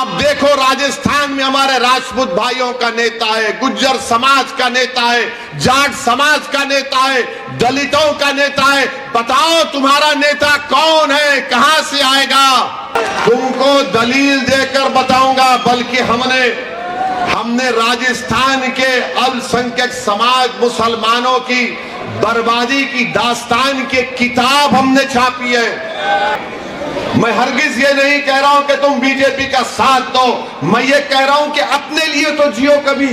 आप देखो राजस्थान में हमारे राजपूत भाइयों का नेता है, गुज्जर समाज का नेता है, जाट समाज का नेता है, दलितों का नेता है। बताओ तुम्हारा नेता कौन है, कहां से आएगा? तुमको दलील देकर बताऊंगा, बल्कि हमने राजस्थान के अल्पसंख्यक समाज मुसलमानों की बर्बादी की दास्तान की किताब हमने छापी है। मैं हरगिज ये नहीं कह रहा हूं कि तुम बीजेपी का साथ दो, मैं ये कह रहा हूं कि अपने लिए तो जियो कभी,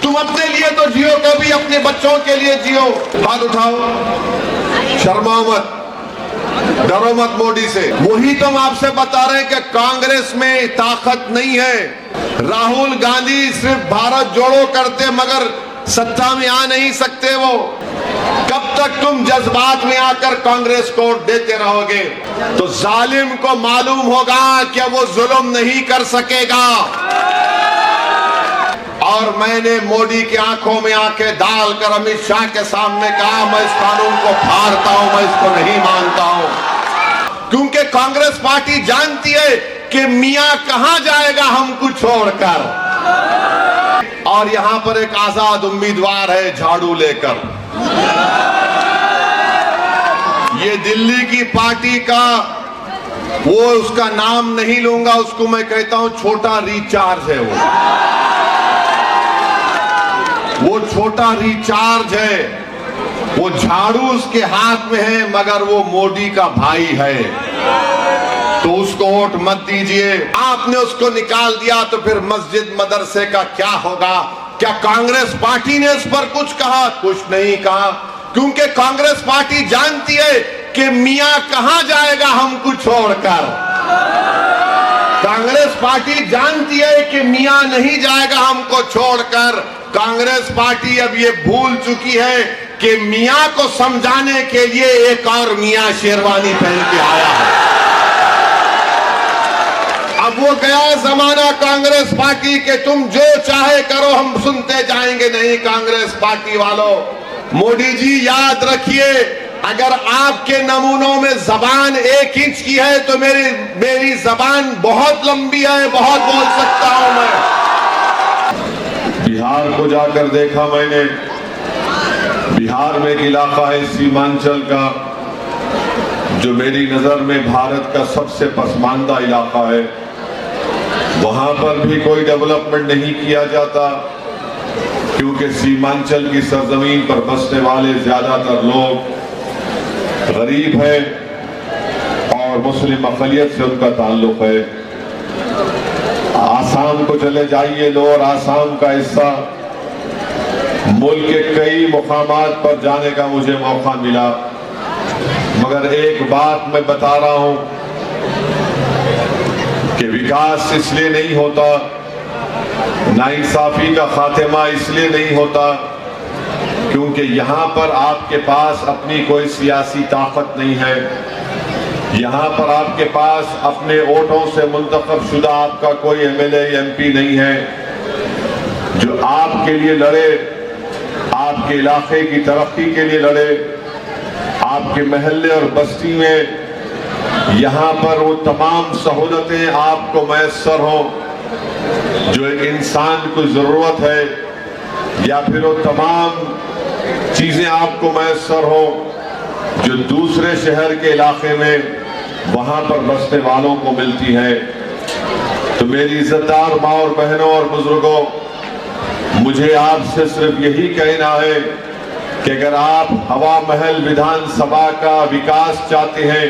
तुम अपने लिए तो जियो कभी, अपने बच्चों के लिए जियो। हाथ उठाओ, शर्माओ मत, डरो मत मोदी से। वही तो हम आपसे बता रहे हैं कि कांग्रेस में ताकत नहीं है। राहुल गांधी सिर्फ भारत जोड़ो करते मगर सत्ता में आ नहीं सकते। वो कब तक तुम जज्बात में आकर कांग्रेस को वोट देते रहोगे? तो जालिम को मालूम होगा कि वो जुल्म नहीं कर सकेगा। और मैंने मोदी की आंखों में आंखें डालकर अमित शाह के सामने कहा, मैं इस कानून को फाड़ता हूं, मैं इसको नहीं मानता हूं। क्योंकि कांग्रेस पार्टी जानती है कि मियां कहां जाएगा हमको छोड़कर। और यहां पर एक आजाद उम्मीदवार है झाड़ू लेकर। ये दिल्ली की पार्टी का, वो उसका नाम नहीं लूंगा, उसको मैं कहता हूं छोटा रिचार्ज है। वो छोटा रिचार्ज है। वो झाड़ू उसके हाथ में है मगर वो मोदी का भाई है। तो उसको वोट मत दीजिए। आपने उसको निकाल दिया तो फिर मस्जिद मदरसे का क्या होगा? क्या कांग्रेस पार्टी ने इस पर कुछ कहा? कुछ नहीं कहा, क्योंकि कांग्रेस पार्टी जानती है कि मियां कहां जाएगा हमको छोड़कर। कांग्रेस पार्टी जानती है कि मियां नहीं जाएगा हमको छोड़कर। कांग्रेस पार्टी अब ये भूल चुकी है कि मियां को समझाने के लिए एक और मियां शेरवानी पहन के आया है। अब वो गया जमाना कांग्रेस पार्टी के तुम जो चाहे करो, हम सुनते जाएंगे। नहीं कांग्रेस पार्टी वालों, मोदी जी याद रखिए, अगर आपके नमूनों में जबान 1 इंच की है तो मेरी जबान बहुत लंबी है, बहुत बोल सकता हूं मैं। बिहार को जाकर देखा मैंने। बिहार में एक इलाका है सीमांचल का, जो मेरी नजर में भारत का सबसे पसमानदा इलाका है। वहां पर भी कोई डेवलपमेंट नहीं किया जाता, क्योंकि सीमांचल की सरजमीन पर बसने वाले ज्यादातर लोग गरीब है और मुस्लिम अक़लियत से उनका ताल्लुक है। आसाम को चले जाइए, लोअर आसाम का हिस्सा, मुल्क के कई मुकामात पर जाने का मुझे मौका मिला। मगर एक बात मैं बता रहा हूं कि विकास इसलिए नहीं होता, नाइंसाफी का खात्मा इसलिए नहीं होता क्योंकि यहां पर आपके पास अपनी कोई सियासी ताकत नहीं है। यहां पर आपके पास अपने वोटों से मुंतखब शुदा आपका कोई एमएलए एमपी नहीं है जो आपके लिए लड़े, आपके इलाके की तरक्की के लिए लड़े, आपके महल्ले और बस्ती में यहां पर वो तमाम सहूलतें आपको मैसर हो जो एक इंसान को जरूरत है, या फिर वो तमाम चीजें आपको मैसर हो जो दूसरे शहर के इलाके में वहां पर बसने वालों को मिलती है। तो मेरी इज्जतदार माँ और बहनों और बुजुर्गों, मुझे आपसे सिर्फ यही कहना है कि अगर आप हवा महल विधानसभा का विकास चाहते हैं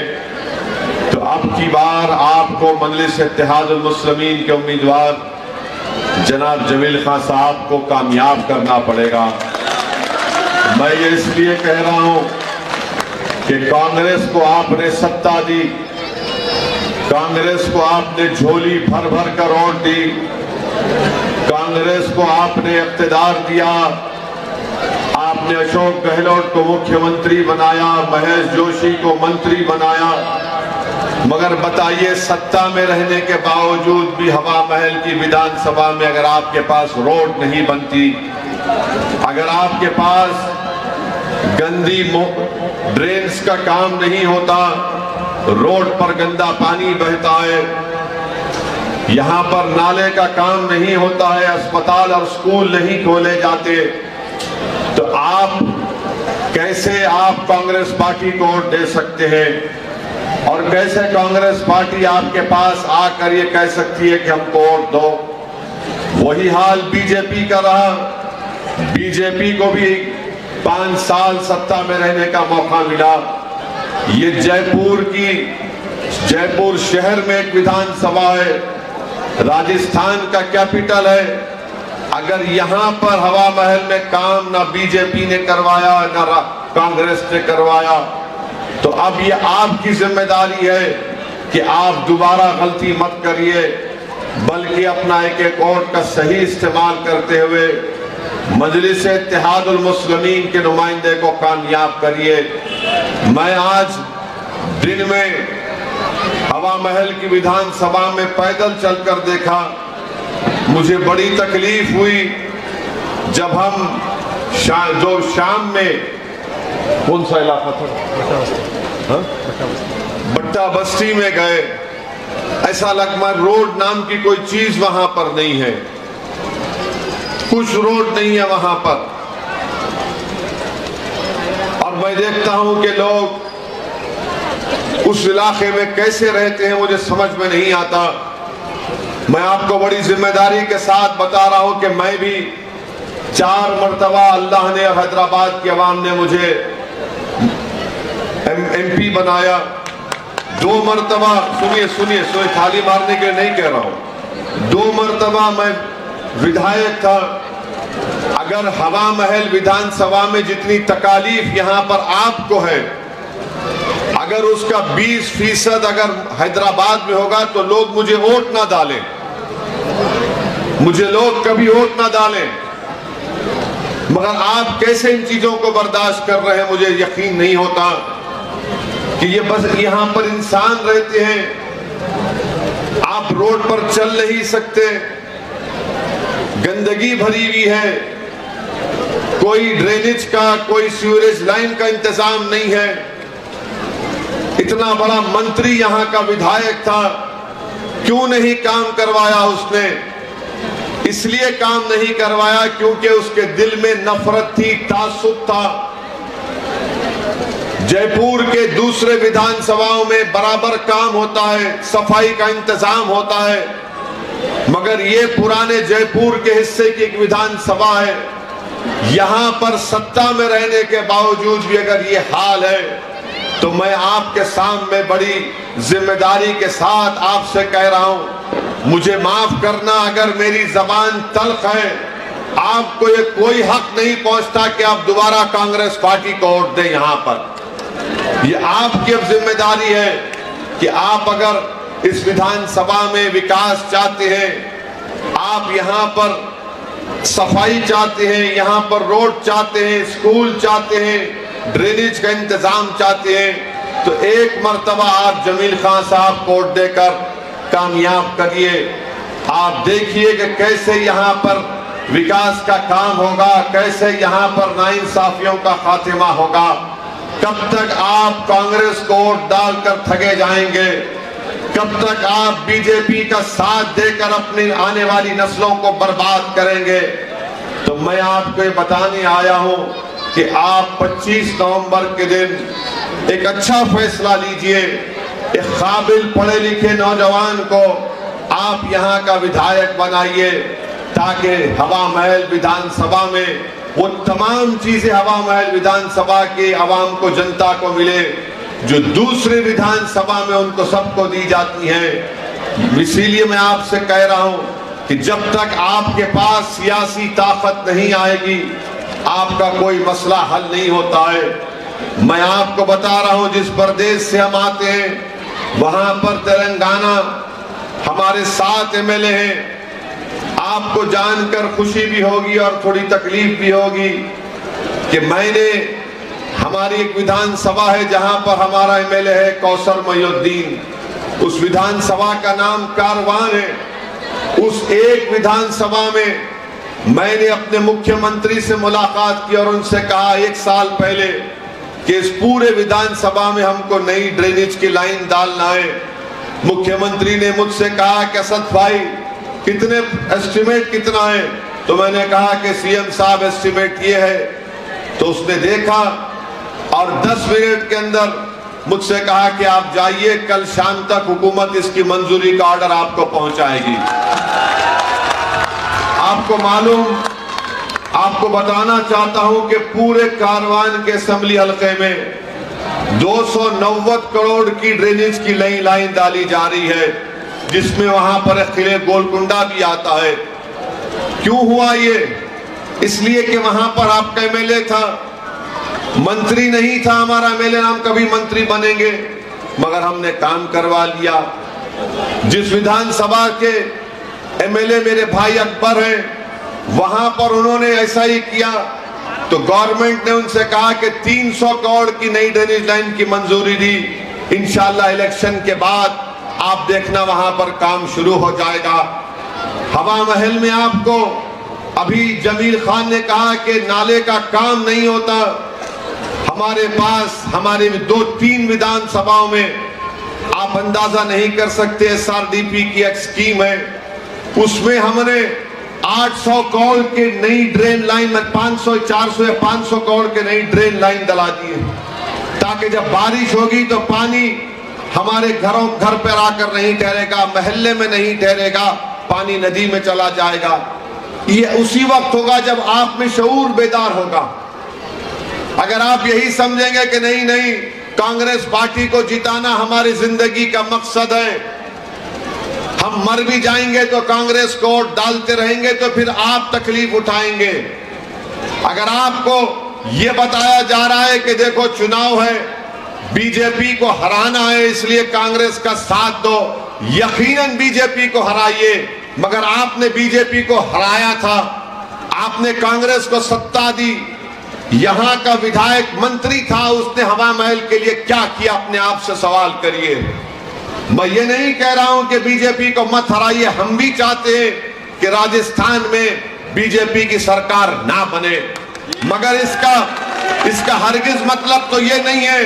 तो अब की बार आपको मजलिस इत्तेहादुल मुस्लिमीन के उम्मीदवार जनाब जमील खान साहब को कामयाब करना पड़ेगा। मैं ये इसलिए कह रहा हूं कि कांग्रेस को आपने सत्ता दी, कांग्रेस को आपने झोली भर भर कर वोट दी, कांग्रेस को आपने इख्तिदार दिया, आपने अशोक गहलोत को मुख्यमंत्री बनाया, महेश जोशी को मंत्री बनाया। मगर बताइए, सत्ता में रहने के बावजूद भी हवा महल की विधानसभा में अगर आपके पास रोड नहीं बनती, अगर आपके पास गंदी ड्रेन्स का काम नहीं होता, रोड पर गंदा पानी बहता है, यहाँ पर नाले का काम नहीं होता है, अस्पताल और स्कूल नहीं खोले जाते, तो आप कैसे आप कांग्रेस पार्टी को वोट दे सकते हैं? और कैसे कांग्रेस पार्टी आपके पास आकर ये कह सकती है कि हमको वोट दो? वही हाल बीजेपी का रहा। बीजेपी को भी 5 साल सत्ता में रहने का मौका मिला। ये जयपुर शहर में एक विधानसभा है, राजस्थान का कैपिटल है। अगर यहाँ पर हवा महल में काम ना बीजेपी ने करवाया ना कांग्रेस ने करवाया, तो अब ये आपकी जिम्मेदारी है कि आप दोबारा गलती मत करिए, बल्कि अपना एक वोट का सही इस्तेमाल करते हुए मजलिस इत्तेहादुल मुस्लिमीन के नुमाइंदे को कामयाब करिए। मैं आज दिन में हवा महल की विधानसभा में पैदल चलकर देखा, मुझे बड़ी तकलीफ हुई जब हम शाम में, कौन सा इलाका था, बट्टा बस्ती में गए, ऐसा लगता रोड नाम की कोई चीज वहां पर नहीं है, कुछ रोड नहीं है वहां पर। और मैं देखता हूं कि लोग उस इलाके में कैसे रहते हैं, मुझे समझ में नहीं आता। मैं आपको बड़ी जिम्मेदारी के साथ बता रहा हूं कि मैं भी 4 मरतबा अल्लाह ने और हैदराबाद की आवाम ने मुझे MP बनाया। 2 मरतबा, सुनिए, थाली मारने के लिए नहीं कह रहा हूं, 2 मरतबा मैं विधायक था। अगर हवा महल विधानसभा में जितनी तकालीफ यहां पर आपको है, अगर उसका 20% अगर हैदराबाद में होगा तो लोग मुझे वोट ना डालें, मुझे लोग कभी वोट ना डालें। मगर आप कैसे इन चीजों को बर्दाश्त कर रहे हैं, मुझे यकीन नहीं होता कि ये बस यहां पर इंसान रहते हैं, आप रोड पर चल नहीं सकते, गंदगी भरी हुई है, कोई ड्रेनेज का, कोई सीवरेज लाइन का इंतजाम नहीं है। इतना बड़ा मंत्री यहां का विधायक था, क्यों नहीं काम करवाया उसने? इसलिए काम नहीं करवाया क्योंकि उसके दिल में नफरत थी, तासुब था। जयपुर के दूसरे विधानसभाओं में बराबर काम होता है, सफाई का इंतजाम होता है, मगर ये पुराने जयपुर के हिस्से की एक विधानसभा है। यहां पर सत्ता में रहने के बावजूद भी अगर ये हाल है, तो मैं आपके सामने बड़ी जिम्मेदारी के साथ आपसे कह रहा हूं, मुझे माफ करना अगर मेरी जबान तल्ख है। आपको ये कोई हक नहीं पहुंचता कि आप दोबारा कांग्रेस पार्टी को वोट दें। यहां पर ये आपकी अब जिम्मेदारी है कि आप अगर इस विधानसभा में विकास चाहते हैं, आप यहां पर सफाई चाहते हैं, यहां पर रोड चाहते हैं, स्कूल चाहते हैं, ड्रेनेज का इंतजाम चाहते हैं, तो एक मर्तबा आप जमील खान साहब को वोट देकर कामयाब करिए। आप देखिए कि कैसे यहाँ पर विकास का काम होगा, कैसे यहाँ पर नाइंसाफियों का खात्मा होगा। कब तक आप कांग्रेस को वोट डालकर ठगे जाएंगे? कब तक आप बीजेपी का साथ देकर अपनी आने वाली नस्लों को बर्बाद करेंगे? तो मैं आपको ये बताने आया हूं कि आप 25 नवंबर के दिन एक अच्छा फैसला लीजिए। एक काबिल पढ़े लिखे नौजवान को आप यहाँ का विधायक बनाइए, ताकि हवा महल विधानसभा में वो तमाम चीजें हवा महल विधानसभा के आवाम को, जनता को मिले जो दूसरे विधानसभा में उनको सबको दी जाती हैं। इसीलिए मैं आपसे कह रहा हूं कि जब तक आपके पास सियासी ताकत नहीं आएगी, आपका कोई मसला हल नहीं होता है। मैं आपको बता रहा हूं, जिस प्रदेश से हम आते हैं वहां पर तेलंगाना हमारे 7 MLA हैं। आपको जानकर खुशी भी होगी और थोड़ी तकलीफ भी होगी कि मैंने, हमारी एक विधानसभा है जहां पर हमारा MLA है कौसर मोइनुद्दीन, उस विधानसभा का नाम कारवान है। उस एक विधानसभा में मैंने अपने मुख्यमंत्री से मुलाकात की और उनसे कहा 1 साल पहले कि इस पूरे विधानसभा में हमको नई ड्रेनेज की लाइन डालना है। मुख्यमंत्री ने मुझसे कहा कि असद भाई कितने एस्टिमेट कितना है, तो मैंने कहा कि सीएम साहब एस्टिमेट ये है। तो उसने देखा और 10 मिनट के अंदर मुझसे कहा कि आप जाइए, कल शाम तक हुकूमत इसकी मंजूरी का ऑर्डर आपको पहुंचाएगी। आपको मालूम, आपको बताना चाहता हूं कि पूरे कारवान के असेंबली हलके में 290 करोड़ की ड्रेनेज की नई लाइन डाली जा रही है, जिसमें वहां पर किले गोलकुंडा भी आता है। क्यों हुआ ये? इसलिए कि वहां पर आपका एमएलए था, मंत्री नहीं था हमारा एमएलए, हम कभी मंत्री बनेंगे, मगर हमने काम करवा लिया। जिस विधानसभा के एमएलए मेरे भाई अकबर हैं, वहां पर उन्होंने ऐसा ही किया, तो गवर्नमेंट ने उनसे कहा कि 300 करोड़ की नई ड्रेनेज लाइन की मंजूरी दी। इंशाल्लाह इलेक्शन के बाद आप देखना वहां पर काम शुरू हो जाएगा। हवा महल में आपको अभी जमील खान ने कहा कि नाले का काम नहीं होता। हमारे पास हमारे 2-3 विधानसभाओं में आप अंदाजा नहीं कर सकते, एसआरडीपी की एक स्कीम है, उसमें हमने 800 करोड़ के नई ड्रेन लाइन में 500, 400 या 500 करोड़ के नई ड्रेन लाइन डला दी है, ताकि जब बारिश होगी तो पानी हमारे घर पर आकर नहीं ठहरेगा, मोहल्ले में नहीं ठहरेगा, पानी नदी में चला जाएगा। ये उसी वक्त होगा जब आप में शऊर बेदार होगा। अगर आप यही समझेंगे कि नहीं नहीं कांग्रेस पार्टी को जिताना हमारी जिंदगी का मकसद है, हम मर भी जाएंगे तो कांग्रेस को वोट डालते रहेंगे, तो फिर आप तकलीफ उठाएंगे। अगर आपको यह बताया जा रहा है कि देखो चुनाव है, बीजेपी को हराना है, इसलिए कांग्रेस का साथ दो, यकीनन बीजेपी को हराइए, मगर आपने बीजेपी को हराया था, आपने कांग्रेस को सत्ता दी। यहां का विधायक मंत्री था, उसने हवा महल के लिए क्या किया, अपने आप से सवाल करिए। मैं ये नहीं कह रहा हूं कि बीजेपी को मत हराइए, हम भी चाहते हैं कि राजस्थान में बीजेपी की सरकार ना बने, मगर इसका हरगिज मतलब तो ये नहीं है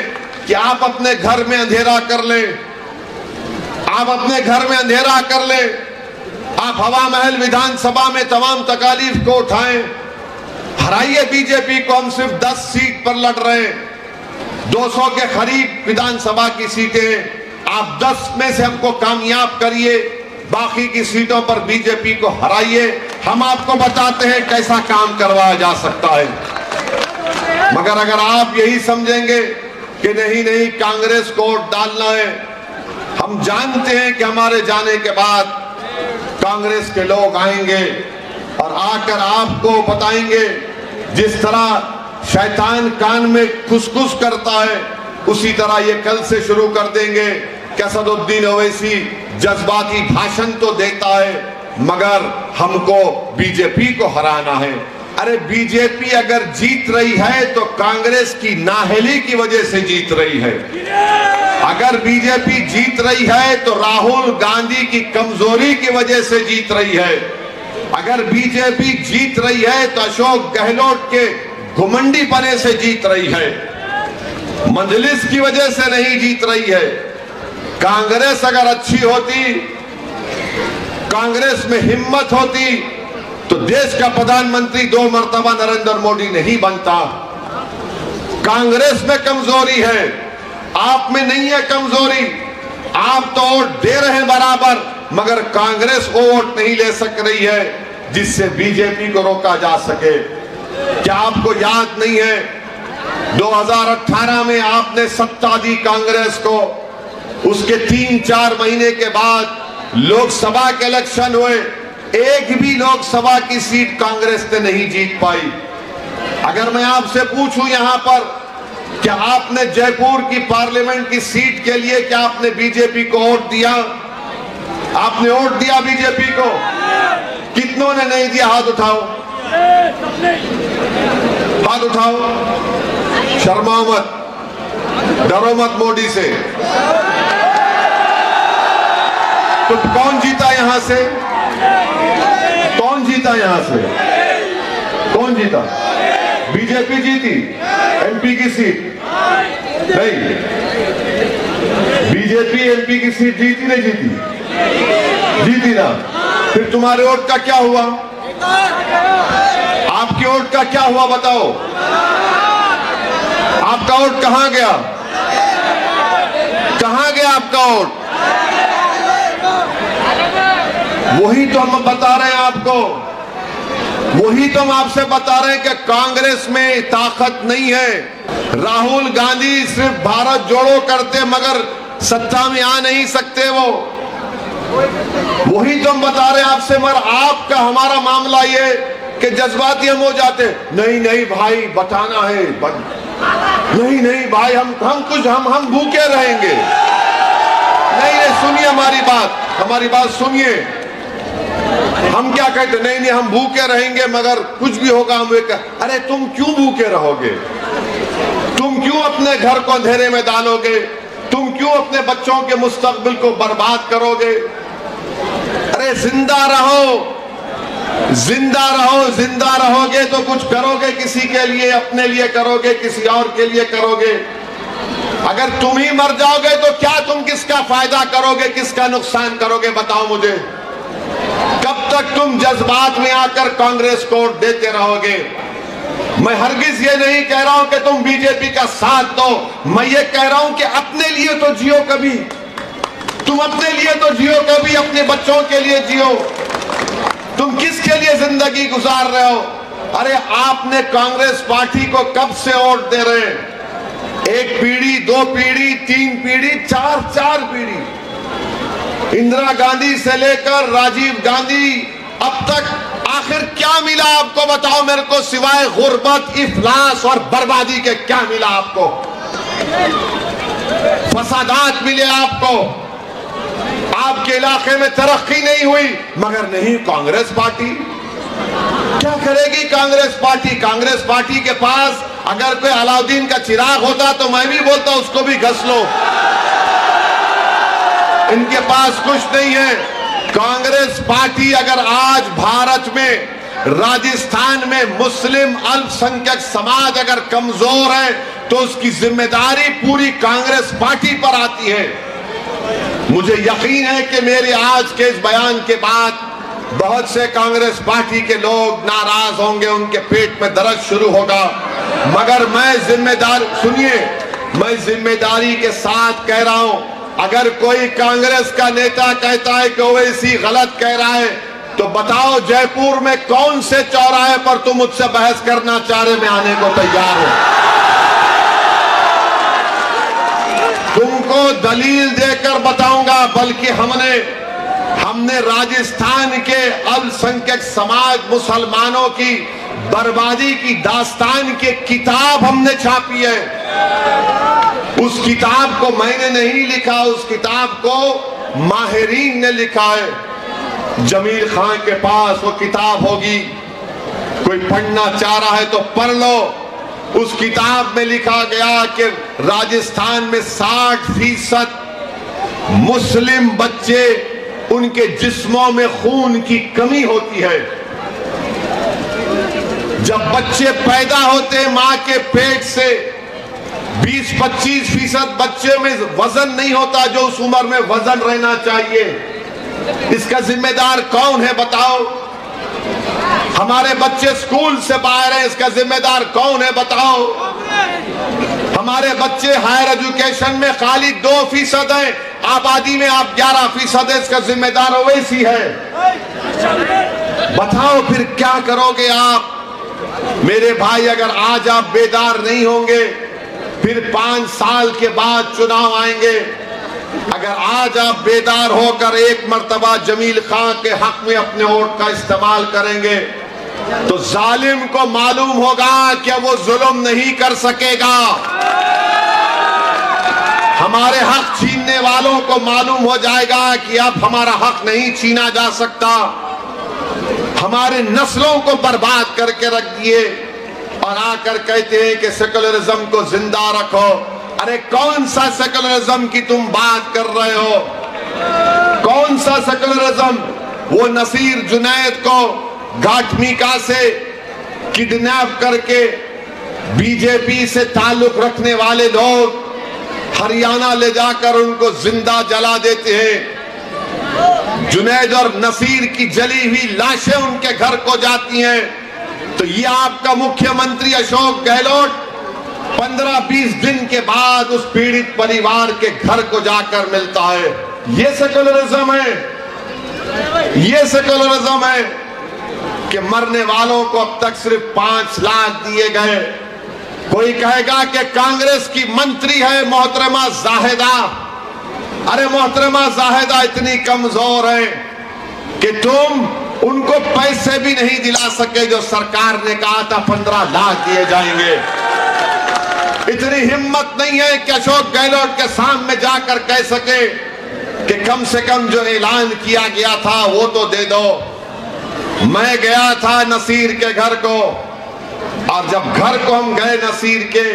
कि आप अपने घर में अंधेरा कर लें, आप अपने घर में अंधेरा कर लें, आप हवा महल विधानसभा में तमाम तकालीफ को उठाएं, हराइए बीजेपी को। हम सिर्फ 10 सीट पर लड़ रहे हैं, 200 के करीब विधानसभा की सीटें, आप 10 में से हमको कामयाब करिए, बाकी की सीटों पर बीजेपी को हराइए, हम आपको बताते हैं कैसा काम करवाया जा सकता है। मगर अगर आप यही समझेंगे कि नहीं नहीं कांग्रेस को वोट डालना है, हम जानते हैं कि हमारे जाने के बाद कांग्रेस के लोग आएंगे और आकर आपको बताएंगे, जिस तरह शैतान कान में खुसखुस करता है, उसी तरह ये कल से शुरू कर देंगे कि असदुद्दीन ओवैसी जज्बाती भाषण तो देता है, मगर हमको बीजेपी को हराना है। अरे बीजेपी अगर जीत रही है तो कांग्रेस की नाअहली की वजह से जीत रही है। अगर बीजेपी जीत रही है तो राहुल गांधी की कमजोरी की वजह से जीत रही है। अगर बीजेपी जीत रही है तो अशोक गहलोत के घुमंडी पने से जीत रही है, मजलिस की वजह से नहीं जीत रही है। कांग्रेस अगर अच्छी होती, कांग्रेस में हिम्मत होती, तो देश का प्रधानमंत्री 2 मर्तबा नरेंद्र मोदी नहीं बनता। कांग्रेस में कमजोरी है, आप में नहीं है कमजोरी। आप तो वोट दे रहे हैं बराबर, मगर कांग्रेस वो वोट नहीं ले सक रही है जिससे बीजेपी को रोका जा सके। क्या आपको याद नहीं है 2018 में आपने सत्ता दी कांग्रेस को, उसके 3-4 महीने के बाद लोकसभा के इलेक्शन हुए, एक भी लोकसभा की सीट कांग्रेस ने नहीं जीत पाई। अगर मैं आपसे पूछूं यहां पर, क्या आपने जयपुर की पार्लियामेंट की सीट के लिए क्या आपने बीजेपी को वोट दिया? आपने वोट दिया बीजेपी को? कितनों ने नहीं दिया? हाथ उठाओ, हाथ उठाओ। शर्माओ मत, डरो मत मोदी से। तो कौन जीता यहां से? कौन जीता यहां से? कौन जीता? बीजेपी जीती एमपी की सीट नहीं। बीजेपी एमपी की सीट जीती नहीं जीती? जीती ना। फिर तुम्हारे वोट का क्या हुआ? आपके वोट का क्या हुआ बताओ? आपका वोट कहां गया? कहां गया आपका वोट? वही तो हम बता रहे हैं आपको, वही तो हम आपसे बता रहे हैं कि कांग्रेस में ताकत नहीं है। राहुल गांधी सिर्फ भारत जोड़ो करते मगर सत्ता में आ नहीं सकते वो। वही तो हम बता रहे हैं आपसे, मगर आपका हमारा मामला ये कि जज्बाती हम हो जाते, नहीं नहीं भाई बताना है, नहीं नहीं भाई हम भूखे रहेंगे। नहीं सुनिए हमारी बात सुनिए। हम क्या कहते? नहीं नहीं हम भूखे रहेंगे मगर कुछ भी होगा हम अरे तुम क्यों भूखे रहोगे? तुम क्यों अपने घर को अंधेरे में डालोगे? तुम क्यों अपने बच्चों के मुस्तकबिल को बर्बाद करोगे? अरे जिंदा रहोगे तो कुछ करोगे, किसी के लिए, अपने लिए करोगे, किसी और के लिए करोगे। अगर तुम ही मर जाओगे तो क्या तुम किसका फायदा करोगे, किसका नुकसान करोगे बताओ मुझे? कब तक तुम जज्बात में आकर कांग्रेस को वोट देते रहोगे? मैं हरगिज ये नहीं कह रहा हूं कि तुम बीजेपी का साथ दो, मैं ये कह रहा हूं कि अपने लिए तो जियो कभी, तुम अपने लिए तो जियो कभी, अपने बच्चों के लिए जियो। तुम किसके लिए जिंदगी गुजार रहे हो? अरे आपने कांग्रेस पार्टी को कब से वोट दे रहे हैं? एक पीढ़ी, दो पीढ़ी, तीन पीढ़ी, चार पीढ़ी, इंदिरा गांधी से लेकर राजीव गांधी अब तक आखिर क्या मिला आपको बताओ मेरे को? सिवाय गुर्बत, इफलास और बर्बादी के क्या मिला आपको? फसादात मिले आपको, आपके इलाके में तरक्की नहीं हुई, मगर नहीं कांग्रेस पार्टी क्या करेगी? कांग्रेस पार्टी के पास अगर कोई अलाउद्दीन का चिराग होता तो मैं भी बोलता उसको भी घस लो। इनके पास कुछ नहीं है। कांग्रेस पार्टी अगर आज भारत में, राजस्थान में मुस्लिम अल्पसंख्यक समाज अगर कमजोर है तो उसकी जिम्मेदारी पूरी कांग्रेस पार्टी पर आती है। मुझे यकीन है कि मेरे आज के इस बयान के बाद बहुत से कांग्रेस पार्टी के लोग नाराज होंगे, उनके पेट में दर्द शुरू होगा, मगर मैं जिम्मेदारी के साथ कह रहा हूं। अगर कोई कांग्रेस का नेता कहता है कि ओवैसी गलत कह रहा है तो बताओ जयपुर में कौन से चौराहे पर तुम मुझसे बहस करना चाह रहे, मैं आने को तैयार हूं। तुमको दलील देकर बताऊंगा, बल्कि हमने राजस्थान के अल्पसंख्यक समाज मुसलमानों की बर्बादी की दास्तान की किताब हमने छापी है। उस किताब को मैंने नहीं लिखा, उस किताब को माहिरीन ने लिखा है। जमील खान के पास वो किताब होगी, कोई पढ़ना चाह रहा है तो पढ़ लो। उस किताब में लिखा गया कि राजस्थान में 60% मुस्लिम बच्चे, उनके जिस्मों में खून की कमी होती है। जब बच्चे पैदा होते हैं मां के पेट से 20-25% बच्चे में वजन नहीं होता जो उस उम्र में वजन रहना चाहिए। इसका जिम्मेदार कौन है बताओ? हमारे बच्चे स्कूल से बाहर हैं, इसका जिम्मेदार कौन है बताओ? हमारे बच्चे हायर एजुकेशन में खाली 2% हैं, आबादी में आप 11% है, इसका जिम्मेदार ओवैसी है। बताओ फिर क्या करोगे आप? मेरे भाई, अगर आज आप बेदार नहीं होंगे फिर 5 साल के बाद चुनाव आएंगे। अगर आज आप बेदार होकर एक मर्तबा जमील खान के हक में अपने वोट का इस्तेमाल करेंगे तो जालिम को मालूम होगा कि वो जुल्म नहीं कर सकेगा। हमारे हक छीनने वालों को मालूम हो जाएगा कि अब हमारा हक नहीं छीना जा सकता। हमारे नस्लों को बर्बाद करके रख दिए और आकर कहते हैं कि सेकुलरिज्म को जिंदा रखो। अरे कौन सा सेकुलरिज्म की तुम बात कर रहे हो? कौन सा सेकुलरिज्म? वो नसीर जुनैद को घाटमीका से किडनैप करके बीजेपी से ताल्लुक रखने वाले लोग हरियाणा ले जाकर उनको जिंदा जला देते हैं। जुनैद और नसीर की जली हुई लाशें उनके घर को जाती हैं। तो ये आपका मुख्यमंत्री अशोक गहलोत 15-20 दिन के बाद उस पीड़ित परिवार के घर को जाकर मिलता है। ये सेकुलरिज्म है, ये सेकुलरिज्म है कि मरने वालों को अब तक सिर्फ 5 लाख दिए गए। कोई कहेगा कि कांग्रेस की मंत्री है मोहतरमा जाहिदा। अरे मोहतरमा जाहिदा इतनी कमजोर है कि तुम उनको पैसे भी नहीं दिला सके जो सरकार ने कहा था 15 लाख दिए जाएंगे। इतनी हिम्मत नहीं है कि अशोक गहलोत के सामने जाकर कह सके कि कम से कम जो ऐलान किया गया था वो तो दे दो। मैं गया था नसीर के घर को, और जब घर को हम गए नसीर के,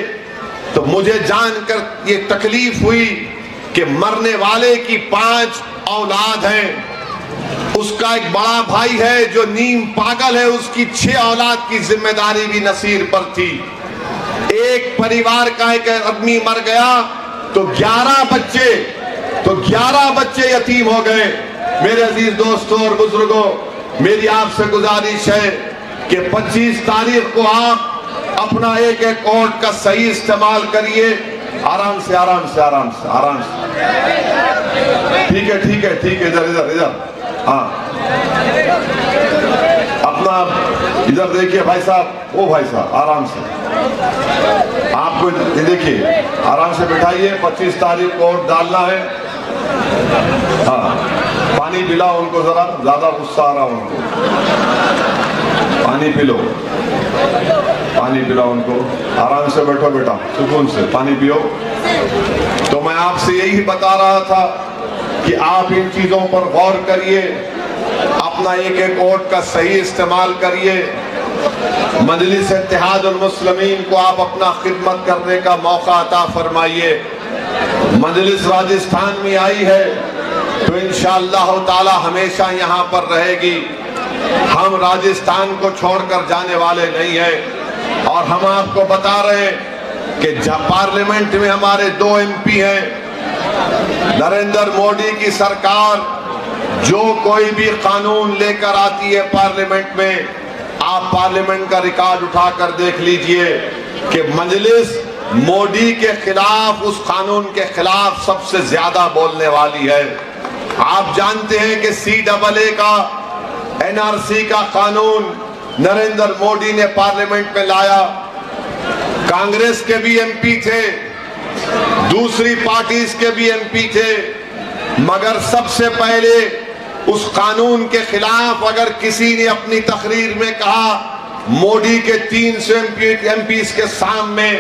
तो मुझे जानकर ये तकलीफ हुई कि मरने वाले की 5 औलाद हैं। उसका एक बड़ा भाई है जो नीम पागल है, उसकी 6 औलाद की जिम्मेदारी भी नसीर पर थी। एक परिवार का एक आदमी मर गया तो 11 बच्चे यतीम हो गए। मेरे अजीज दोस्तों और बुजुर्गों, मेरी आपसे गुजारिश है कि 25 तारीख को आप अपना एक एक वोट का सही इस्तेमाल करिए। आराम से आराम से आराम से आराम से। ठीक है ठीक है ठीक है, इधर इधर इधर, हाँ अपना इधर देखिए भाई साहब, वो भाई साहब आराम से, आपको ये देखिए आराम से बिठाइए। 25 तारीख को वोट डालना है। हाँ, पानी पिलाओ उनको, जरा ज्यादा गुस्सा आ रहा उनको, पानी पिलो, पानी पिलाओ उनको। आराम से बैठो बेटा, सुकून से पानी पियो। तो मैं आपसे यही बता रहा था कि आप इन चीजों पर गौर करिए, अपना एक एक वोट का सही इस्तेमाल करिए। मजलिस इत्तेहादुल मुस्लिमीन को आप अपना खिदमत करने का मौका अता फरमाइए। मजलिस राजस्थान में आई है तो इंशाअल्लाह ताला हमेशा यहाँ पर रहेगी। हम राजस्थान को छोड़कर जाने वाले नहीं हैं। और हम आपको बता रहे हैं कि पार्लियामेंट में हमारे 2 MP हैं। नरेंद्र मोदी की सरकार जो कोई भी कानून लेकर आती है पार्लियामेंट में, आप पार्लियामेंट का रिकॉर्ड उठाकर देख लीजिए कि मजलिस मोदी के खिलाफ, उस कानून के खिलाफ सबसे ज्यादा बोलने वाली है। आप जानते हैं कि CAA का, NRC का कानून नरेंद्र मोदी ने पार्लियामेंट में लाया। कांग्रेस के भी MP थे, दूसरी पार्टीज के भी MP थे, मगर सबसे पहले उस कानून के खिलाफ अगर किसी ने अपनी तकरीर में कहा मोदी के 300 MPs के सामने,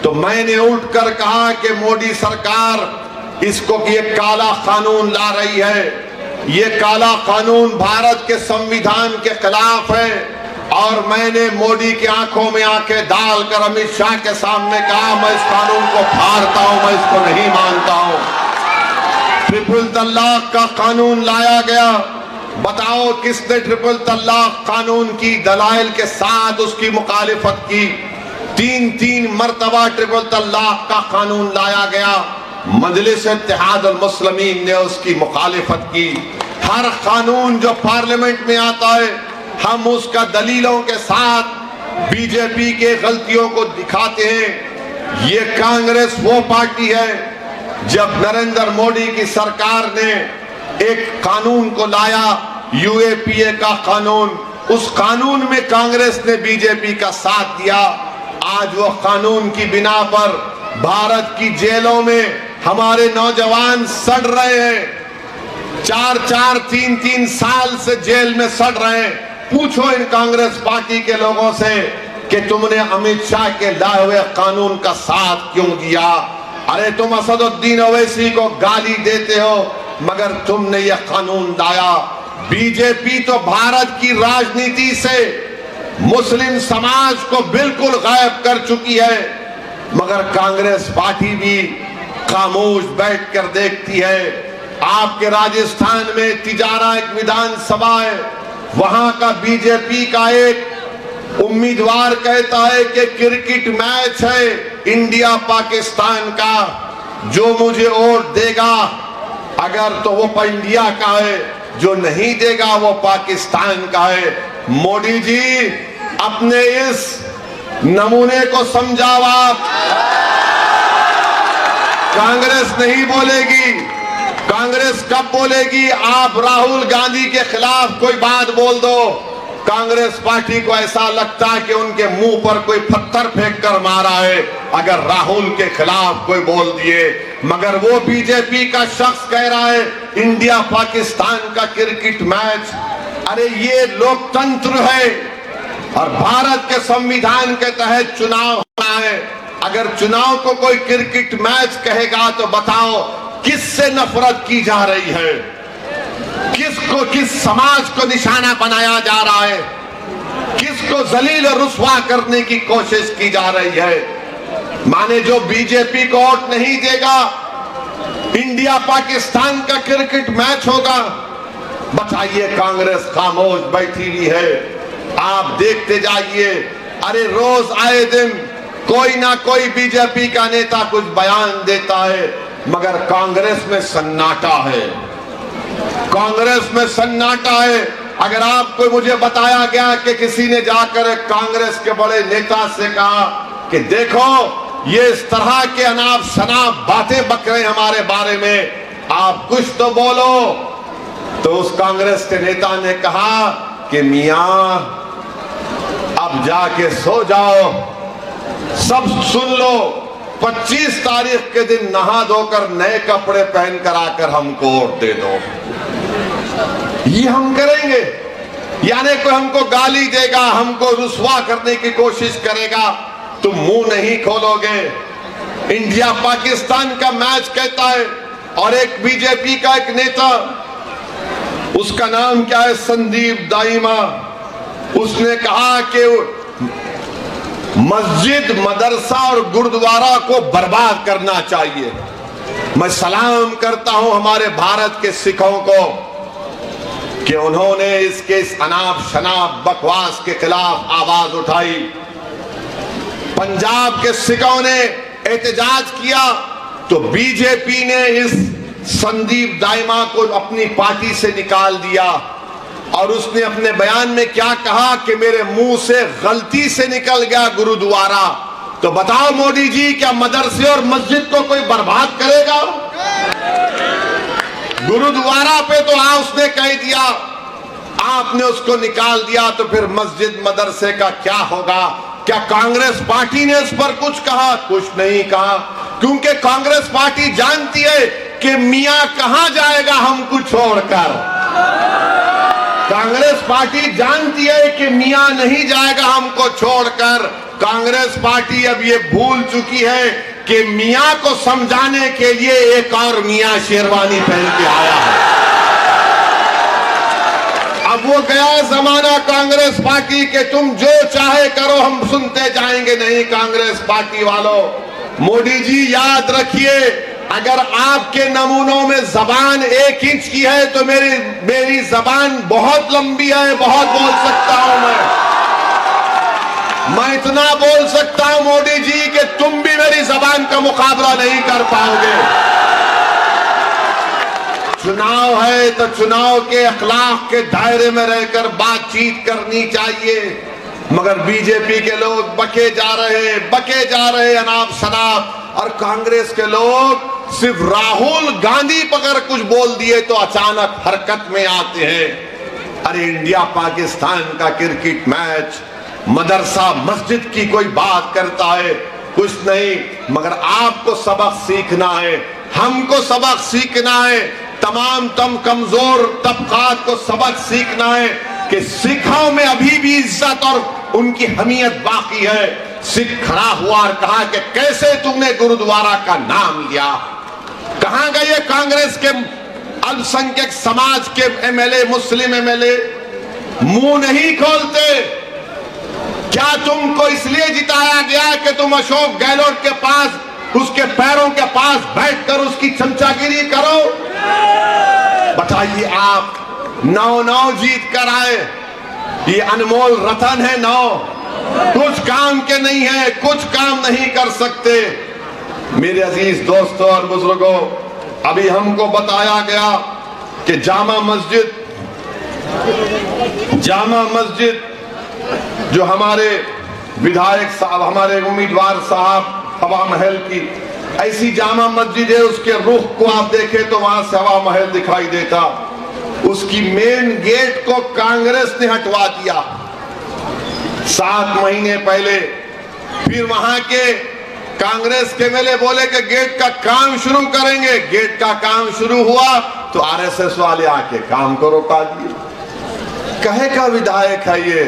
तो मैंने उठकर कहा कि मोदी सरकार इसको ये काला कानून ला रही है, ये काला कानून भारत के संविधान के खिलाफ है। और मैंने मोदी की आंखों में आंखें डालकर अमित शाह के सामने कहा मैं इस कानून को फाड़ता हूं, मैं इसको नहीं मानता हूं। ट्रिपल तलाक का कानून लाया गया। बताओ किसने ट्रिपल तलाक कानून की दलाइल के साथ उसकी मुखालिफत की? 3 मर्तबा ट्रिपल तलाक का कानून लाया गया, मजलिस इत्तेहादुल मुस्लिमीन ने उसकी मुखालिफत की। हर कानून जो पार्लियामेंट में आता है हम उसका दलीलों के साथ बीजेपी के गलतियों को दिखाते हैं। ये कांग्रेस वो पार्टी है, जब नरेंद्र मोदी की सरकार ने एक कानून को लाया, UAPA का कानून, उस कानून में कांग्रेस ने बीजेपी का साथ दिया। आज वो कानून की बिना पर भारत की जेलों में हमारे नौजवान सड़ रहे हैं, 4-4, 3-3 साल से जेल में सड़ रहे हैं। पूछो इन कांग्रेस पार्टी के लोगों से कि तुमने अमित शाह के लाए हुए कानून का साथ क्यों दिया? अरे तुम असदुद्दीन ओवैसी को गाली देते हो, मगर तुमने यह कानून लाया। बीजेपी तो भारत की राजनीति से मुस्लिम समाज को बिल्कुल गायब कर चुकी है, मगर कांग्रेस पार्टी भी खामोश बैठकर देखती है। आपके राजस्थान में तिजारा एक विधानसभा है, वहां का बीजेपी का एक उम्मीदवार कहता है कि क्रिकेट मैच है इंडिया पाकिस्तान का, जो मुझे वोट देगा अगर तो वो इंडिया का है, जो नहीं देगा वो पाकिस्तान का है। मोदी जी अपने इस नमूने को समझाओ आप। कांग्रेस नहीं बोलेगी। कांग्रेस कब बोलेगी? आप राहुल गांधी के खिलाफ कोई बात बोल दो, कांग्रेस पार्टी को ऐसा लगता है कि उनके मुंह पर कोई पत्थर फेंक कर मारा है अगर राहुल के खिलाफ कोई बोल दिए। मगर वो बीजेपी का शख्स कह रहा है इंडिया पाकिस्तान का क्रिकेट मैच। अरे ये लोकतंत्र है और भारत के संविधान के तहत चुनाव होना है। अगर चुनाव को कोई क्रिकेट मैच कहेगा तो बताओ किससे नफरत की जा रही है? किसको, किस समाज को निशाना बनाया जा रहा है? किसको जलील और रुस्वा करने की कोशिश की जा रही है? माने जो बीजेपी को वोट नहीं देगा, इंडिया पाकिस्तान का क्रिकेट मैच होगा। बताइए, कांग्रेस खामोश बैठी हुई है, आप देखते जाइए। अरे रोज आए दिन कोई ना कोई बीजेपी का नेता कुछ बयान देता है, मगर कांग्रेस में सन्नाटा है। कांग्रेस में सन्नाटा है। अगर आपको मुझे बताया गया कि किसी ने जाकर कांग्रेस के बड़े नेता से कहा कि देखो ये इस तरह के अनाप शनाप बातें बक रहे हमारे बारे में, आप कुछ तो बोलो, तो उस कांग्रेस के नेता ने कहा कि मियां अब जाके सो जाओ, सब सुन लो, 25 तारीख के दिन नहा धोकर नए कपड़े पहनकर आकर हमको वोट दे दो। ये हम करेंगे। यानी कोई हमको गाली देगा, हमको रुस्वा करने की कोशिश करेगा, तुम मुंह नहीं खोलोगे। इंडिया पाकिस्तान का मैच कहता है। और एक बीजेपी का एक नेता, उसका नाम क्या है, संदीप दाइमा, उसने कहा कि मस्जिद, मदरसा और गुरुद्वारा को बर्बाद करना चाहिए। मैं सलाम करता हूं हमारे भारत के सिखों को कि उन्होंने इसके इस अनाप शनाप बकवास के खिलाफ आवाज उठाई। पंजाब के सिखों ने एहतजाज किया तो बीजेपी ने इस संदीप दाइमा को अपनी पार्टी से निकाल दिया और उसने अपने बयान में क्या कहा कि मेरे मुंह से गलती से निकल गया गुरुद्वारा। तो बताओ मोदी जी, क्या मदरसे और मस्जिद को कोई बर्बाद करेगा? गुरुद्वारा पे तो उसने कह दिया, आपने उसको निकाल दिया, तो फिर मस्जिद मदरसे का क्या होगा? क्या कांग्रेस पार्टी ने इस पर कुछ कहा? कुछ नहीं कहा, क्योंकि कांग्रेस पार्टी जानती है कि मियां कहां जाएगा हमको छोड़कर। कांग्रेस पार्टी जानती है कि मियां नहीं जाएगा हमको छोड़कर। कांग्रेस पार्टी अब ये भूल चुकी है कि मियां को समझाने के लिए एक और मियां शेरवानी पहन के आया है। अब वो गया जमाना कांग्रेस पार्टी के तुम जो चाहे करो, हम सुनते जाएंगे। नहीं कांग्रेस पार्टी वालों, मोदी जी याद रखिए, अगर आपके नमूनों में जबान 1 इंच की है तो मेरी जबान बहुत लंबी है, बहुत बोल सकता हूं मैं इतना बोल सकता हूं मोदी जी कि तुम भी मेरी जबान का मुकाबला नहीं कर पाओगे। चुनाव है तो चुनाव के अखलाक के दायरे में रहकर बातचीत करनी चाहिए, मगर बीजेपी के लोग बके जा रहे अनाप शनाप। और कांग्रेस के लोग सिर्फ राहुल गांधी पर कुछ बोल दिए तो अचानक हरकत में आते हैं। अरे इंडिया पाकिस्तान का क्रिकेट मैच, मदरसा मस्जिद की कोई बात करता है, कुछ नहीं। मगर आपको सबक सीखना है, हमको सबक सीखना है, तमाम कमजोर तबकात को सबक सीखना है कि सिखों में अभी भी इज्जत और उनकी हमीयत बाकी है। सिख खड़ा हुआ और कहा कि कैसे तुमने गुरुद्वारा का नाम लिया? कहां गए कांग्रेस के अल्पसंख्यक समाज के एमएलए, मुस्लिम एमएलए? मुंह नहीं खोलते। क्या तुमको इसलिए जिताया गया कि तुम अशोक गहलोत के पास, उसके पैरों के पास बैठकर उसकी चमचागिरी करो? बताइए आप, 9 जीत कर आए, ये अनमोल रतन है 9, कुछ काम के नहीं है, कुछ काम नहीं कर सकते। मेरे अजीज दोस्तों और बुजुर्गों, अभी हमको बताया गया कि जामा मस्जिद जो हमारे विधायक साहब, हमारे उम्मीदवार साहब हवा महल की ऐसी जामा मस्जिद है, उसके रुख को आप देखें तो वहां से हवा महल दिखाई देता। उसकी मेन गेट को कांग्रेस ने हटवा दिया 7 महीने पहले। फिर वहां के कांग्रेस के एमएलए बोले कि गेट का काम शुरू करेंगे। गेट का काम शुरू हुआ तो आरएसएस वाले आके काम को रोका दिए। कहे का विधायक है ये?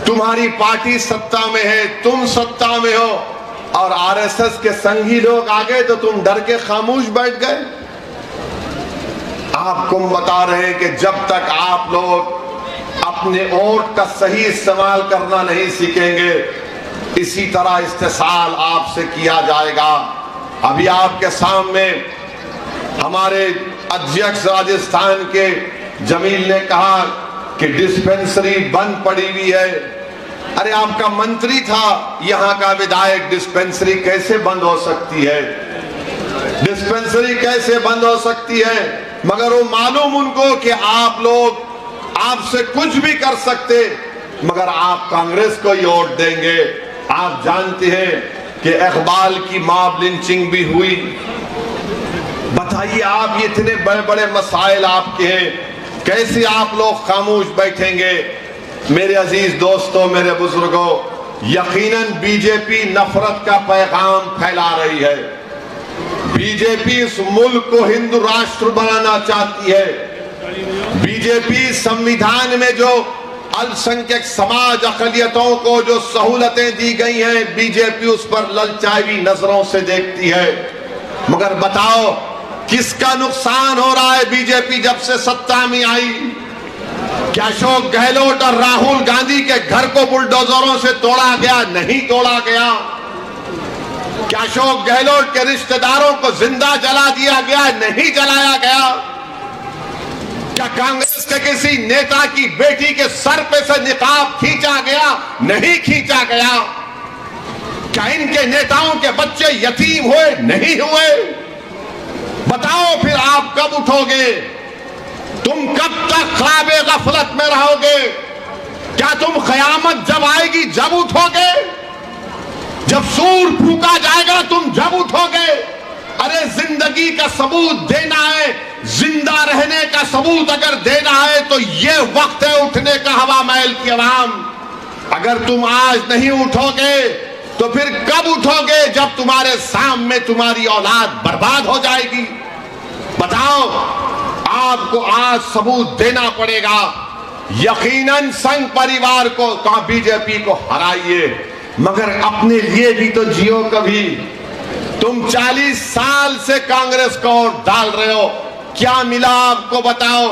तुम्हारी पार्टी सत्ता में है, तुम सत्ता में हो, और आरएसएस के संगी लोग आ गए तो तुम डर के खामोश बैठ गए। आपको बता रहे हैं कि जब तक आप लोग अपने वोट का सही इस्तेमाल करना नहीं सीखेंगे, इसी तरह इस्तेसाल आपसे किया जाएगा। अभी आपके सामने हमारे अध्यक्ष राजस्थान के जमील ने कहा कि डिस्पेंसरी बंद पड़ी हुई है। अरे आपका मंत्री था, यहाँ का विधायक, डिस्पेंसरी कैसे बंद हो सकती है? डिस्पेंसरी कैसे बंद हो सकती है? मगर वो मालूम उनको कि आप लोग आपसे कुछ भी कर सकते, मगर आप कांग्रेस को ही वोट देंगे। आप जानते हैं कि इकबाल की मॉब लिंचिंग भी हुई। बताइए आप, ये इतने बड़े बड़े मसाइल आपके हैं, कैसे आप लोग खामोश बैठेंगे? मेरे अजीज दोस्तों, मेरे बुजुर्गों, यकीनन बीजेपी नफरत का पैगाम फैला रही है। बीजेपी इस मुल्क को हिंदू राष्ट्र बनाना चाहती है। बीजेपी संविधान में जो अल्पसंख्यक समाज अकलियतों को जो सहूलतें दी गई हैं, बीजेपी उस पर ललचाई नजरों से देखती है। मगर बताओ किसका नुकसान हो रहा है? बीजेपी जब से सत्ता में आई, क्या अशोक गहलोत और राहुल गांधी के घर को बुलडोजरों से तोड़ा गया? नहीं तोड़ा गया। क्या अशोक गहलोत के रिश्तेदारों को जिंदा जला दिया गया? नहीं जलाया गया। क्या कांग्रेस के किसी नेता की बेटी के सर पे से निकाब खींचा गया? नहीं खींचा गया। क्या इनके नेताओं के बच्चे यतीम हुए? नहीं हुए। बताओ फिर आप कब उठोगे? तुम कब तक ख्वाबे गफलत में रहोगे? क्या तुम कयामत जब आएगी जब उठोगे? जब सूर फूका जाएगा तुम जब उठोगे? अरे जिंदगी का सबूत देना है, जिंदा रहने का सबूत अगर देना है तो ये वक्त है उठने का हवा महल की आवाम। अगर तुम आज नहीं उठोगे तो फिर कब उठोगे? जब तुम्हारे सामने तुम्हारी औलाद बर्बाद हो जाएगी। बताओ, आपको आज सबूत देना पड़ेगा। यकीनन संघ परिवार को, बीजेपी को हराइए, मगर अपने लिए भी तो जियो कभी। तुम 40 साल से कांग्रेस को वोट डाल रहे हो, क्या मिला आपको? बताओ।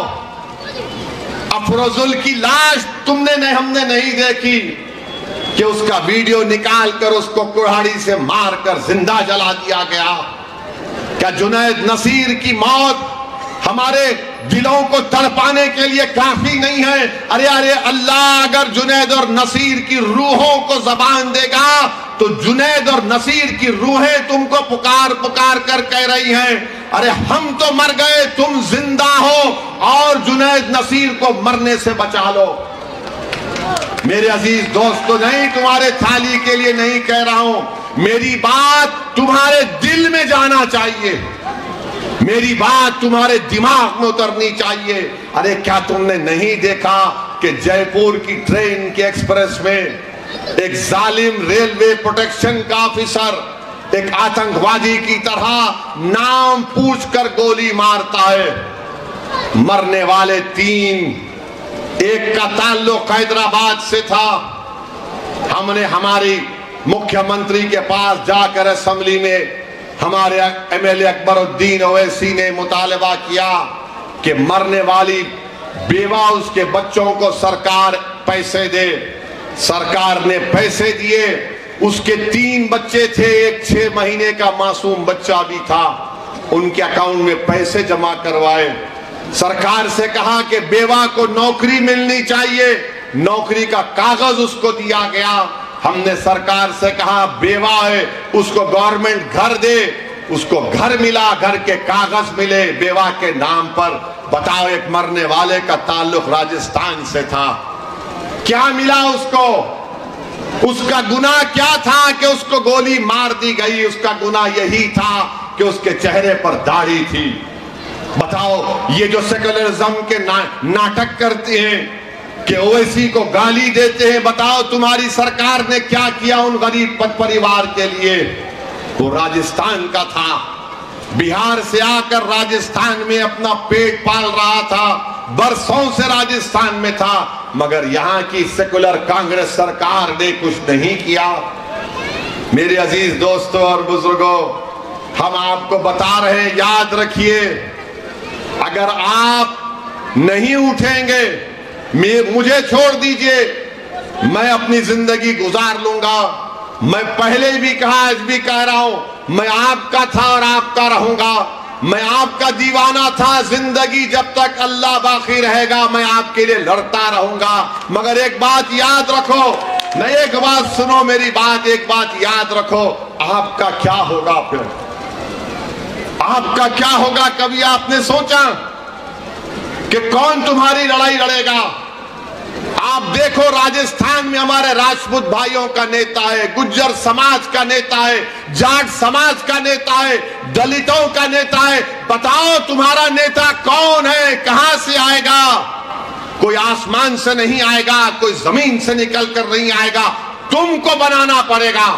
अफरोजुल की लाश हमने नहीं देखी कि उसका वीडियो निकाल कर उसको कुल्हाड़ी से मारकर जिंदा जला दिया गया। क्या जुनैद नसीर की मौत हमारे दिलों को तड़पाने के लिए काफी नहीं है? अरे अरे अल्लाह अगर जुनैद और नसीर की रूहों को जबान देगा तो जुनैद और नसीर की रूहें तुमको पुकार पुकार कर कह रही हैं, अरे हम तो मर गए, तुम जिंदा हो और जुनैद नसीर को मरने से बचा लो। मेरे अजीज दोस्तों, नहीं तुम्हारे थाली के लिए नहीं कह रहा हूं, मेरी बात तुम्हारे दिल में जाना चाहिए, मेरी बात तुम्हारे दिमाग में उतरनी चाहिए। अरे क्या तुमने नहीं देखा कि जयपुर की ट्रेन के एक्सप्रेस में एक जालिम रेलवे प्रोटेक्शन का ऑफिसर एक आतंकवादी की तरह नाम पूछकर गोली मारता है। मरने वाले 3, एक का ताल्लुक हैदराबाद से था। हमने हमारी मुख्यमंत्री के पास जाकर असेंबली में हमारे एमएलए अकबरुद्दीन ओवैसी ने मुतालबा किया कि मरने वाली बेवा उसके बच्चों को सरकार पैसे दे। सरकार ने पैसे दिए। उसके 3 बच्चे थे, एक 6 महीने का मासूम बच्चा भी था। उनके अकाउंट में पैसे जमा करवाए। सरकार से कहा कि बेवा को नौकरी मिलनी चाहिए, नौकरी का कागज उसको दिया गया। हमने सरकार से कहा बेवा है उसको गवर्नमेंट घर दे, उसको घर मिला, घर के कागज मिले बेवा के नाम पर। बताओ, एक मरने वाले का ताल्लुक राजस्थान से था, क्या मिला उसको? उसका गुनाह क्या था कि उसको गोली मार दी गई? उसका गुनाह यही था कि उसके चेहरे पर दाढ़ी थी। बताओ, ये जो सेकुलरिज्म के नाटक करते हैं कि ओवैसी को गाली देते हैं, बताओ तुम्हारी सरकार ने क्या किया उन गरीब परिवार के लिए? वो राजस्थान का था, बिहार से आकर राजस्थान में अपना पेट पाल रहा था, बरसों से राजस्थान में था, मगर यहां की सेकुलर कांग्रेस सरकार ने कुछ नहीं किया। मेरे अजीज दोस्तों और बुजुर्गों, हम आपको बता रहे हैं, याद रखिए, अगर आप नहीं उठेंगे, मुझे छोड़ दीजिए, मैं अपनी जिंदगी गुजार लूंगा। मैं पहले भी कहा, आज भी कह रहा हूं, मैं आपका था और आपका रहूंगा। मैं आपका दीवाना था, जिंदगी जब तक अल्लाह बाकी रहेगा मैं आपके लिए लड़ता रहूंगा। मगर एक बात याद रखो, नहीं, एक बात सुनो मेरी बात, एक बात याद रखो, आपका क्या होगा फिर? आपका क्या होगा? कभी आपने सोचा कि कौन तुम्हारी लड़ाई लड़ेगा? आप देखो, राजस्थान में हमारे राजपूत भाइयों का नेता है, गुज्जर समाज का नेता है, जाट समाज का नेता है, दलितों का नेता है। बताओ, तुम्हारा नेता कौन है? कहां से आएगा? कोई आसमान से नहीं आएगा, कोई जमीन से निकल कर नहीं आएगा। तुमको बनाना पड़ेगा,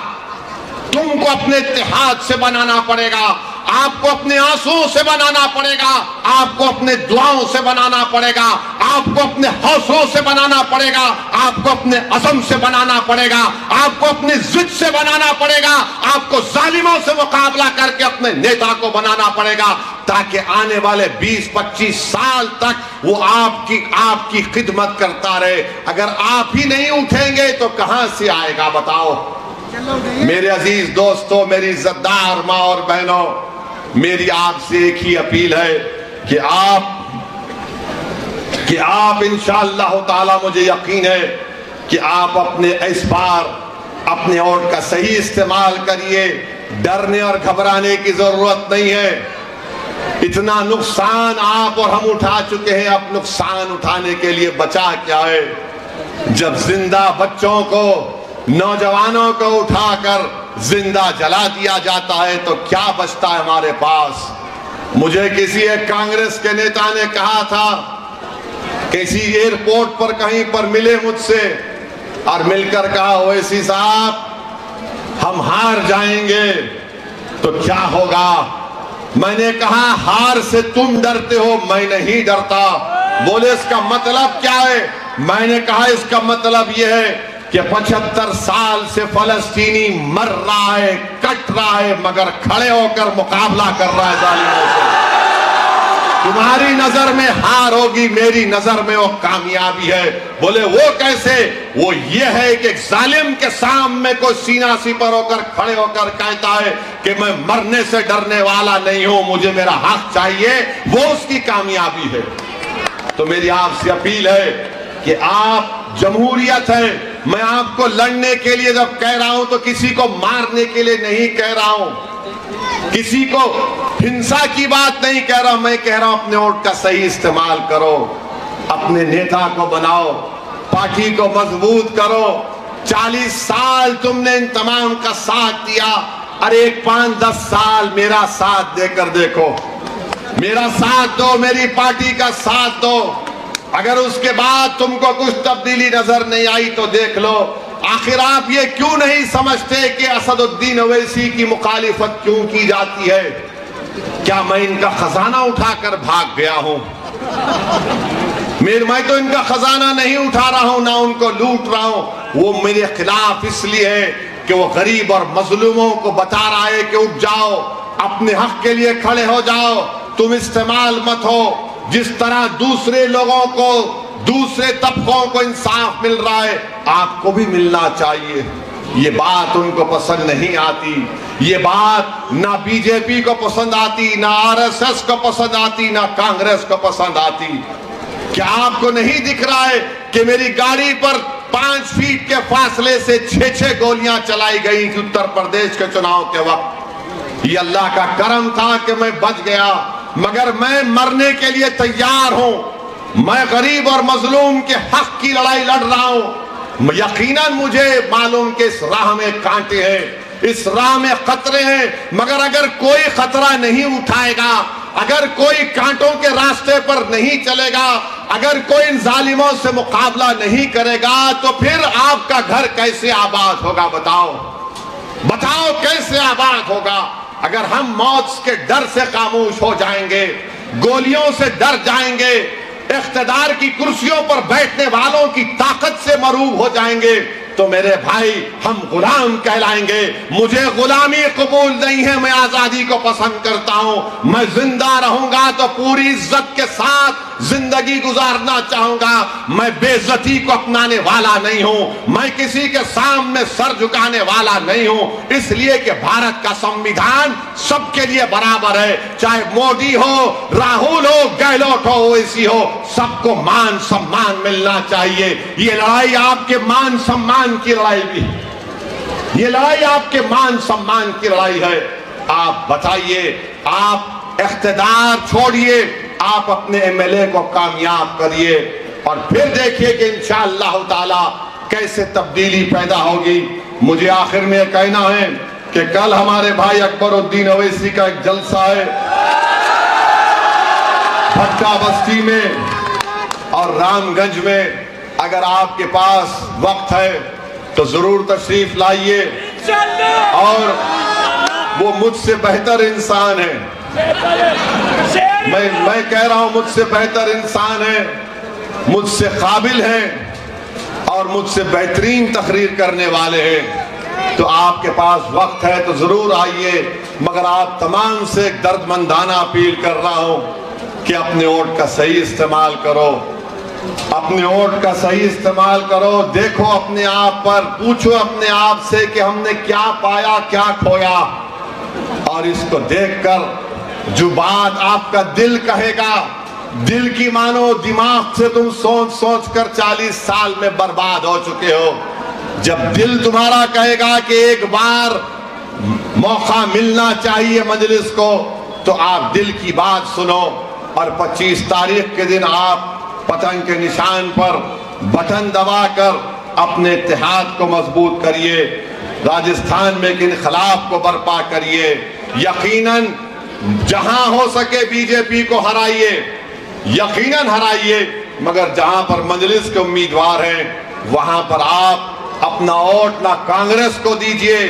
तुमको अपने इत्तेहाद से बनाना पड़ेगा, आपको अपने आंसुओं से बनाना पड़ेगा, आपको अपने दुआओं से बनाना पड़ेगा, आपको अपने हौसलों से बनाना पड़ेगा, आपको अपने अज़म से बनाना पड़ेगा, आपको अपनी जिद से बनाना पड़ेगा, आपको जालिमों से मुकाबला करके अपने नेता को बनाना पड़ेगा, ताकि आने वाले 20-25 साल तक वो आपकी खिदमत करता रहे। अगर आप ही नहीं उठेंगे तो कहां से आएगा? बताओ मेरे अजीज दोस्तों, मेरी इज्जतदार माँ और बहनों, मेरी आपसे एक ही अपील है कि आप इंशाअल्लाह ताला, मुझे यकीन है कि आप अपने इस बार अपने वोट का सही इस्तेमाल करिए। डरने और घबराने की जरूरत नहीं है। इतना नुकसान आप और हम उठा चुके हैं, अब नुकसान उठाने के लिए बचा क्या है? जब जिंदा बच्चों को, नौजवानों को उठाकर जिंदा जला दिया जाता है तो क्या बचता है हमारे पास? मुझे किसी एक कांग्रेस के नेता ने कहा था, किसी एयरपोर्ट पर कहीं पर मिले मुझसे और मिलकर कहा, ओवैसी साहब हम हार जाएंगे तो क्या होगा? मैंने कहा, हार से तुम डरते हो, मैं नहीं डरता। बोले इसका मतलब क्या है? मैंने कहा इसका मतलब यह है कि 75 साल से फलस्तीनी मर रहा है, कट रहा है, मगर खड़े होकर मुकाबला कर रहा है जालिमों से। तुम्हारी नजर में हार होगी, मेरी नजर में वो कामयाबी है। बोले वो कैसे? वो ये है कि जालिम के सामने कोई सीना सिपर होकर खड़े होकर कहता है कि मैं मरने से डरने वाला नहीं हूं, मुझे मेरा हक चाहिए, वो उसकी कामयाबी है। तो मेरी आपसे अपील है कि आप, जमहूरियत है, मैं आपको लड़ने के लिए जब कह रहा हूं तो किसी को मारने के लिए नहीं कह रहा हूं, किसी को हिंसा की बात नहीं कह रहा हूं। मैं कह रहा हूं अपने वोट का सही इस्तेमाल करो, अपने नेता को बनाओ, पार्टी को मजबूत करो। 40 साल तुमने इन तमाम का साथ दिया, अरे 5-10 साल मेरा साथ देकर देखो, मेरा साथ दो, मेरी पार्टी का साथ दो। अगर उसके बाद तुमको कुछ तब्दीली नजर नहीं आई तो देख लो। आखिर आप ये क्यों नहीं समझते कि असदुद्दीन ओवैसी की मुखालिफत क्यों की जाती है? क्या मैं इनका खजाना उठाकर भाग गया हूं? मैं तो इनका खजाना नहीं उठा रहा हूं, ना उनको लूट रहा हूं। वो मेरे खिलाफ इसलिए है कि वो गरीब और मजलूमों को बता रहा है कि उठ जाओ, अपने हक के लिए खड़े हो जाओ, तुम इस्तेमाल मत हो। जिस तरह दूसरे लोगों को, दूसरे तबकों को इंसाफ मिल रहा है, आपको भी मिलना चाहिए। ये बात उनको पसंद नहीं आती, ये बात ना बीजेपी को पसंद आती, ना आरएसएस को पसंद आती, ना कांग्रेस को पसंद आती। क्या आपको नहीं दिख रहा है कि मेरी गाड़ी पर 5 फीट के फासले से 6-6 गोलियां चलाई गई थी उत्तर प्रदेश के चुनाव के वक्त। ये अल्लाह का करम था कि मैं बच गया, मगर मैं मरने के लिए तैयार हूं। मैं गरीब और मजलूम के हक की लड़ाई लड़ रहा हूं। यकीनन मुझे मालूम कि इस राह में कांटे हैं, इस राह में खतरे हैं, मगर अगर कोई खतरा नहीं उठाएगा, अगर कोई कांटों के रास्ते पर नहीं चलेगा, अगर कोई इन जालिमों से मुकाबला नहीं करेगा, तो फिर आपका घर कैसे आबाद होगा? बताओ बताओ कैसे आबाद होगा? अगर हम मौत के डर से खामोश हो जाएंगे, गोलियों से डर जाएंगे, इख्तिदार की कुर्सियों पर बैठने वालों की ताकत से मरूब हो जाएंगे, तो मेरे भाई हम गुलाम कहलाएंगे। मुझे गुलामी कबूल नहीं है, मैं आजादी को पसंद करता हूं। मैं जिंदा रहूंगा तो पूरी इज्जत के साथ जिंदगी गुजारना चाहूंगा। मैं बेइज्जती को अपनाने वाला नहीं हूं, मैं किसी के सामने सर झुकाने वाला नहीं हूं। इसलिए कि भारत का संविधान सबके लिए बराबर है, चाहे मोदी हो, राहुल हो, गहलोत हो, ओवैसी हो, सबको मान सम्मान मिलना चाहिए। ये लड़ाई आपके मान सम्मान की लड़ाई भी है, ये लड़ाई आपके मान सम्मान की लड़ाई है। आप बताइए, आप इख्तिदार छोड़िए, आप अपने एमएलए को कामयाब करिए और फिर देखिए कि इंशाअल्लाह ताला कैसे तब्दीली पैदा होगी। मुझे आखिर में कहना है कि कल हमारे भाई अकबरुद्दीन ओवैसी का एक जलसा है भट्टा बस्ती में और रामगंज में। अगर आपके पास वक्त है तो जरूर तशरीफ लाइए। और वो मुझसे बेहतर इंसान है, मैं कह रहा हूं मुझसे बेहतर इंसान है, मुझसे काबिल है और मुझसे बेहतरीन तकरीर करने वाले हैं। तो आपके पास वक्त है तो जरूर आइए। मगर आप तमाम से एक दर्दमंदाना अपील कर रहा हूं कि अपने वोट का सही इस्तेमाल करो, अपने वोट का सही इस्तेमाल करो। देखो अपने आप पर, पूछो अपने आप से कि हमने क्या पाया क्या खोया, और इसको देखकर जो बात आपका दिल कहेगा, दिल की मानो दिमाग से तुम सोच सोच कर 40 साल में बर्बाद हो चुके हो। जब दिल तुम्हारा कहेगा कि एक बार मौका मिलना चाहिए मजलिस को, तो आप दिल की बात सुनो और 25 तारीख के दिन आप पतंग के निशान पर बटन दबाकर अपने इत्तेहाद को मजबूत करिए, राजस्थान में एक इनकलाब को बर्पा करिए। यकीनन जहां हो सके बीजेपी को हराइए, यकीनन हराइए, मगर जहां पर मजलिस के उम्मीदवार हैं वहां पर आप अपना वोट ना कांग्रेस को दीजिए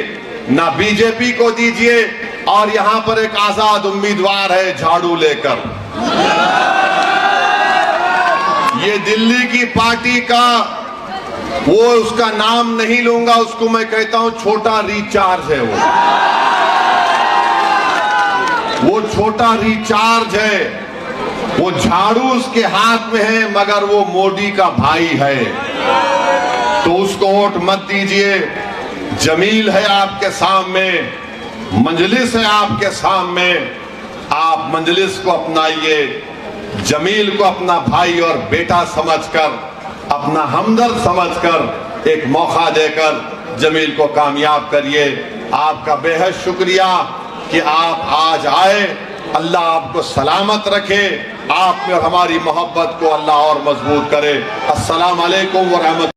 ना बीजेपी को दीजिए। और यहां पर एक आजाद उम्मीदवार है झाड़ू लेकर, ये दिल्ली की पार्टी का, वो उसका नाम नहीं लूंगा, उसको मैं कहता हूं छोटा रिचार्ज है। वो छोटा रिचार्ज है, वो झाड़ू उसके हाथ में है, मगर वो मोदी का भाई है, तो उसको वोट मत दीजिए। जमील है आपके सामने, मजलिस है आपके सामने, आप मजलिस को अपनाइए, जमील को अपना भाई और बेटा समझकर, अपना हमदर्द समझकर एक मौका देकर जमील को कामयाब करिए। आपका बेहद शुक्रिया कि आप आज आए। अल्लाह आपको सलामत रखे, आप में और हमारी मोहब्बत को अल्लाह और मजबूत करे। अस्सलाम वालेकुम व रहमतुल्लाह।